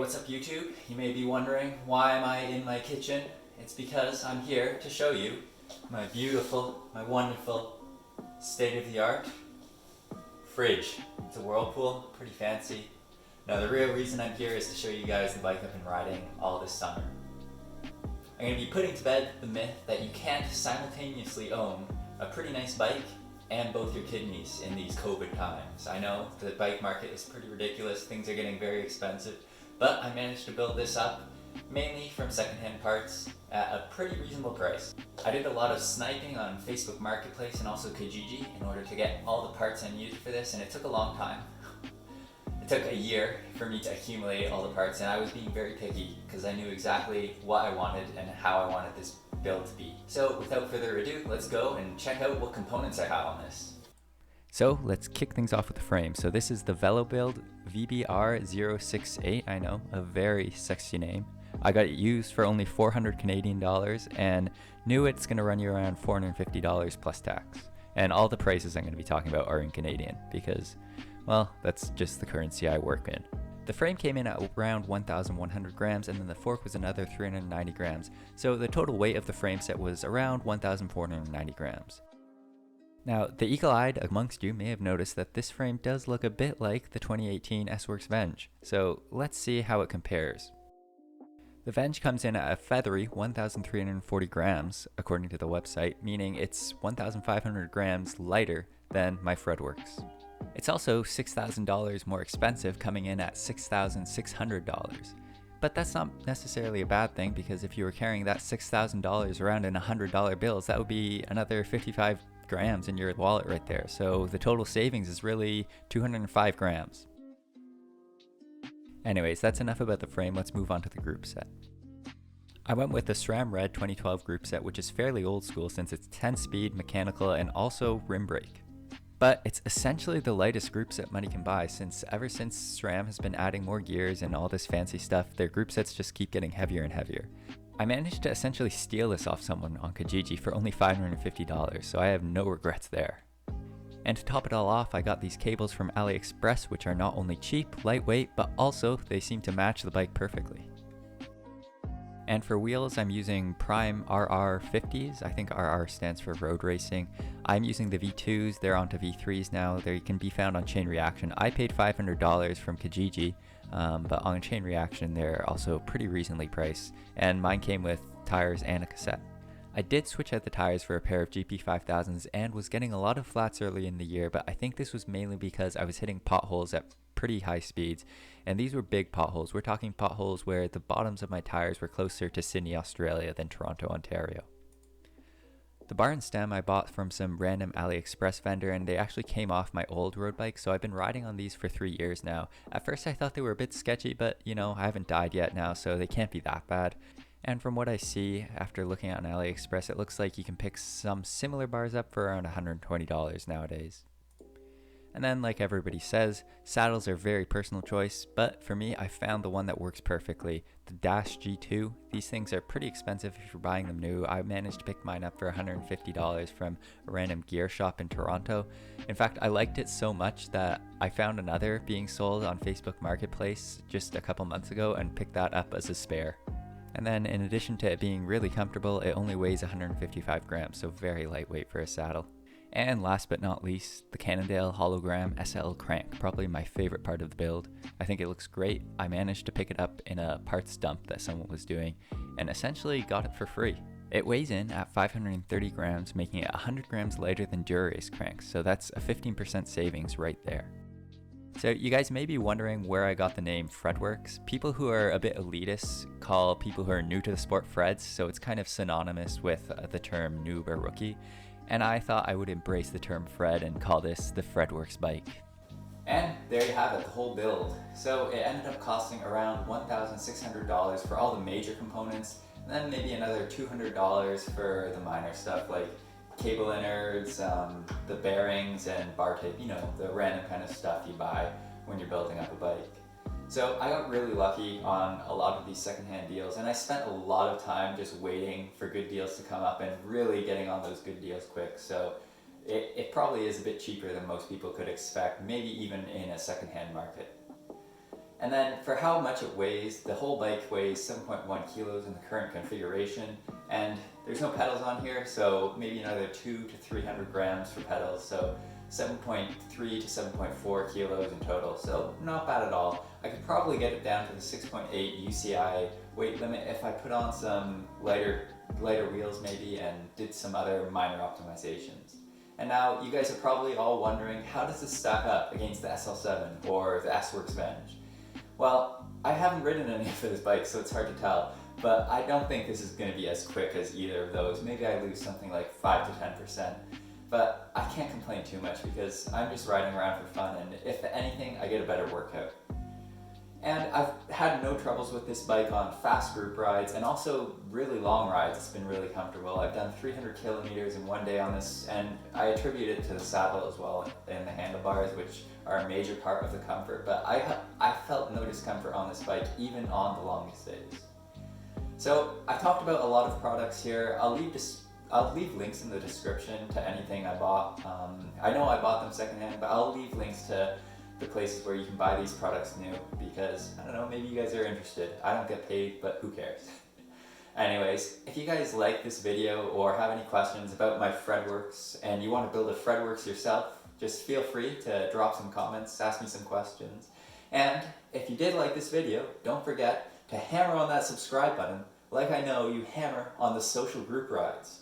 what's up YouTube? You may be wondering, why am I in my kitchen? It's because I'm here to show you my beautiful, my wonderful, state-of-the-art fridge. It's a Whirlpool, pretty fancy. Now the real reason I'm here is to show you guys the bike I've been riding all this summer. I'm going to be putting to bed the myth that you can't simultaneously own a pretty nice bike and both your kidneys in these COVID times. I know the bike market is pretty ridiculous, things are getting very expensive, but I managed to build this up mainly from secondhand parts at a pretty reasonable price. I did a lot of sniping on Facebook Marketplace and also Kijiji in order to get all the parts I needed for this, and it took a long time. It took a year for me to accumulate all the parts, and I was being very picky because I knew exactly what I wanted and how I wanted this build to be. So without further ado, let's go and check out what components I have on this. So let's kick things off with the frame. So this is the VeloBuild VBR068. I know, a very sexy name. I got it used for only 400 Canadian dollars and knew it's going to run you around $450 plus tax. And all the prices I'm going to be talking about are in Canadian because, well, that's just the currency I work in. The frame came in at around 1,100 grams, and then the fork was another 390 grams. So the total weight of the frame set was around 1,490 grams. Now, the eagle-eyed amongst you may have noticed that this frame does look a bit like the 2018 S-Works Venge. So let's see how it compares. The Venge comes in at a feathery 1,340 grams, according to the website, meaning it's 1,500 grams lighter than my Fredworks. It's also $6,000 more expensive, coming in at $6,600. But that's not necessarily a bad thing, because if you were carrying that $6,000 around in $100 bills, that would be another 55 grams in your wallet right there. So the total savings is really 205 grams. Anyways, that's enough about the frame. Let's move on to the group set. I went with the Sram Red 2012 group set, which is fairly old school since it's 10-speed, mechanical, and also rim brake. But it's essentially the lightest group set money can buy, since ever since SRAM has been adding more gears and all this fancy stuff, their group sets just keep getting heavier and heavier. I managed to essentially steal this off someone on Kijiji for only $550, so I have no regrets there. And to top it all off, I got these cables from AliExpress, which are not only cheap, lightweight, but also they seem to match the bike perfectly. And for wheels, I'm using Prime RR50s. I think RR stands for road racing. I'm using the V2s. They're onto V3s now. They can be found on Chain Reaction. I paid $500 from Kijiji, but on Chain Reaction, they're also pretty reasonably priced. And mine came with tires and a cassette. I did switch out the tires for a pair of GP5000s and was getting a lot of flats early in the year, but I think this was mainly because I was hitting potholes at pretty high speeds, and these were big potholes. We're talking potholes where the bottoms of my tires were closer to Sydney, Australia than Toronto, Ontario. The bar and stem I bought from some random AliExpress vendor, and they actually came off my old road bike, so I've been riding on these for 3 years now. At first I thought they were a bit sketchy, but you know, I haven't died yet now, so they can't be that bad. And from what I see after looking on AliExpress, it looks like you can pick some similar bars up for around $120 nowadays. And then, like everybody says, saddles are very personal choice, but for me, I found the one that works perfectly, the Dash G2. These things are pretty expensive if you're buying them new. I managed to pick mine up for $150 from a random gear shop in Toronto. In fact, I liked it so much that I found another being sold on Facebook Marketplace just a couple months ago and picked that up as a spare. And then in addition to it being really comfortable, it only weighs 155 grams, so very lightweight for a saddle. And last but not least, the Cannondale Hologram SL crank, probably my favorite part of the build. I think it looks great. I managed to pick it up in a parts dump that someone was doing, and essentially got it for free. It weighs in at 530 grams, making it 100 grams lighter than Dura-Ace cranks, so that's a 15% savings right there. So you guys may be wondering where I got the name Fredworks. People who are a bit elitist call people who are new to the sport Freds, so it's kind of synonymous with the term noob or rookie. And I thought I would embrace the term Fred and call this the Fredworks bike. And there you have it, the whole build. So it ended up costing around $1,600 for all the major components, and then maybe another $200 for the minor stuff like cable innards, the bearings and bar tape, you know, the random kind of stuff you buy when you're building up a bike. So I got really lucky on a lot of these secondhand deals, and I spent a lot of time just waiting for good deals to come up and really getting on those good deals quick. So it probably is a bit cheaper than most people could expect, maybe even in a secondhand market. And then for how much it weighs, the whole bike weighs 7.1 kilos in the current configuration, and there's no pedals on here, so maybe another 200 to 300 grams for pedals, so 7.3 to 7.4 kilos in total, so not bad at all. I could probably get it down to the 6.8 UCI weight limit if I put on some lighter wheels maybe and did some other minor optimizations. And now you guys are probably all wondering, how does this stack up against the SL7 or the S-Works Venge? Well, I haven't ridden any of those bikes, so it's hard to tell, but I don't think this is going to be as quick as either of those. Maybe I lose something like 5 to 10%, but I can't complain too much because I'm just riding around for fun, and if anything, I get a better workout. And I've had no troubles with this bike on fast group rides and also really long rides. It's been really comfortable. I've done 300 kilometers in one day on this, and I attribute it to the saddle as well and the handlebars, which are a major part of the comfort, but I felt no discomfort on this bike even on the longest days. So I talked about a lot of products here. I'll leave links in the description to anything I bought. I know I bought them secondhand, but I'll leave links to the places where you can buy these products new because, I don't know, maybe you guys are interested. I don't get paid, but who cares? Anyways, if you guys like this video or have any questions about my Fredworks and you want to build a Fredworks yourself, just feel free to drop some comments, ask me some questions. And if you did like this video, don't forget to hammer on that subscribe button like I know you hammer on the social group rides.